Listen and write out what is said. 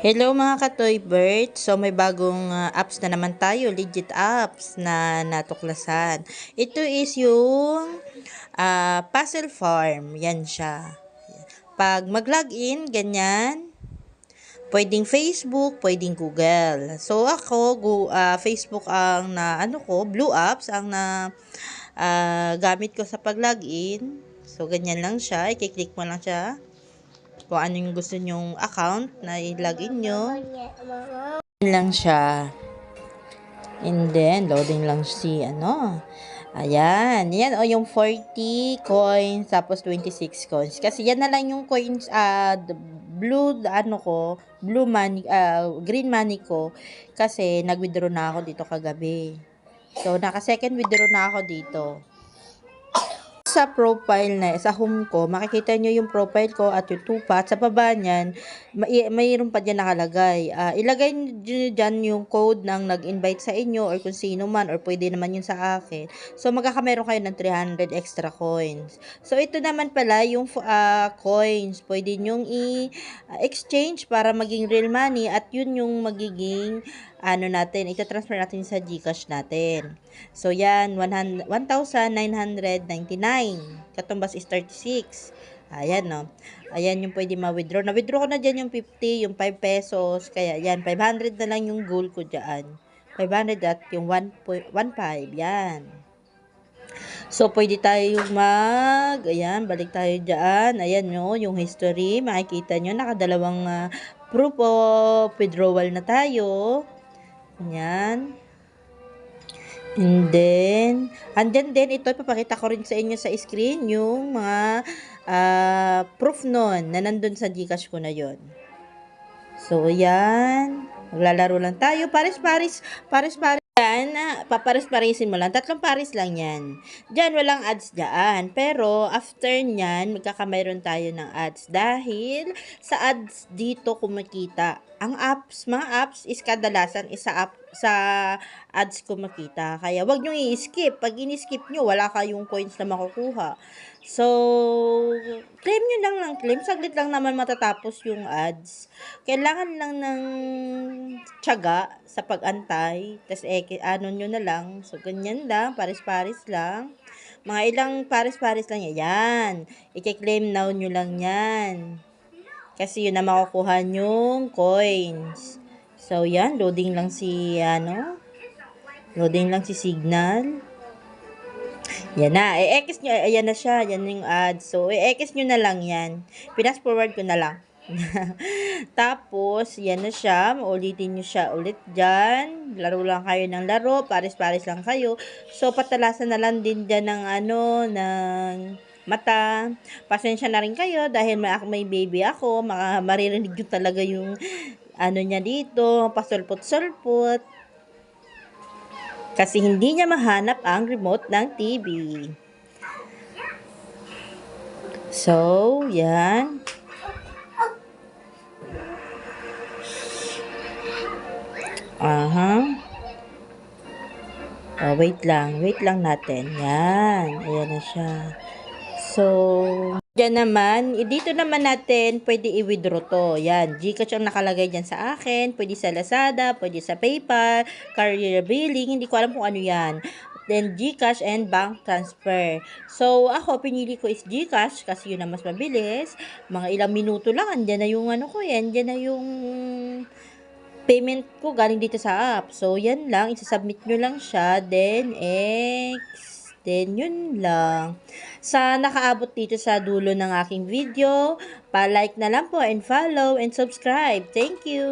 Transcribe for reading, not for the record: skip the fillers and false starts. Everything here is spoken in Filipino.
Hello mga katoy bird. So may bagong apps na naman tayo, legit apps na natuklasan. Ito is yung Puzzle Farm. Yan siya. Pag mag-login, ganyan, pwedeng Facebook, pwedeng Google. So ako, Facebook ang na ano ko, Blue Apps ang na gamit ko sa pag-login. So ganyan lang siya, i-click mo lang siya kung ano yung gusto nyong account na i-login nyo. Yun lang siya. And then, loading lang si Ayan. Yan o yung 40 coins tapos 26 coins. Kasi yan na lang yung coins blue money, green money ko kasi nag-withdraw na ako dito kagabi. So, naka-second withdraw na ako dito. Sa profile na, sa home ko, makikita nyo yung profile ko at yung tupa. At sa baba niyan, mayroon pa dyan nakalagay. Ilagay nyo dyan yung code ng nag-invite sa inyo or kung sino man or pwede naman yun sa akin. So, magkakameron kayo ng 300 extra coins. So, ito naman pala yung coins. Pwede nyong i-exchange para maging real money at yun yung magiging ita-transfer natin sa GCash natin. So, yan, 1,999. Katumbas is 36. Ayan, no. Ayan yung pwede ma-withdraw. Na-withdraw ko na dyan yung 50, yung 5 pesos. Kaya, yan, 500 na lang yung goal ko dyan. 500 at yung 1.15. Yan. So, pwede tayo ayan, balik tayo dyan. Ayan, no, yung history. Makikita nyo, nakadalawang proof of withdrawal na tayo. Yan. And then, andyan din, ito ipapakita ko rin sa inyo sa screen, yung mga proof nun na nandun sa Gcash ko na yon. So, yan. Maglalaro lang tayo. Paris-paris. Yan, papares-parisin mo lang. 3 pares lang yan. Diyan, walang ads dyan. Pero, after nyan, magkakamayroon tayo ng ads. Dahil, sa ads dito kumikita. Ang mga apps is kadalasan sa ads kumikita. Kaya, wag nyo i-skip. Pag in-skip nyo, wala kayong coins na makukuha. So, claim nyo lang ng claim. Saglit lang naman matatapos yung ads. Kailangan lang ng tiyaga sa pag-antay. Tapos, nyo na lang. So, ganyan lang. Paris-paris lang. Mga ilang paris-paris lang yan. I-claim now nyo lang yan. Kasi yun na makukuha nyong coins. So, yan. Loading lang si, loading lang si Signal. Yan na. I-X nyo. Ayan na siya. Yan yung ads. So, i-X nyo na lang yan. Pinas forward ko na lang. Tapos, yan na siya. Ulitin nyo siya ulit dyan. Laro lang kayo ng laro. Paris-paris lang kayo. So, patalasan na lang din dyan ng ng mata. Pasensya na rin kayo dahil may baby ako. Maririnig nyo talaga yung niya dito. Pasulpot-sulpot. Kasi hindi niya mahanap ang remote ng TV. So, yan. Wait lang natin. Yan. Ayan na siya. So, dyan naman, dito naman natin pwede i-withdraw to. Yan, GCash ang nakalagay dyan sa akin. Pwede sa Lazada, pwede sa PayPal, carrier billing, hindi ko alam kung ano yan. Then, GCash and bank transfer. So, ako, pinili ko is GCash kasi yun na mas mabilis. Mga ilang minuto lang, andyan na yung andyan na yung payment ko galing dito sa app. So, yan lang. Isasubmit nyo lang siya. Then, Then, yun lang. Sa nakaabot dito sa dulo ng aking video, pa-like na lang po and follow and subscribe. Thank you!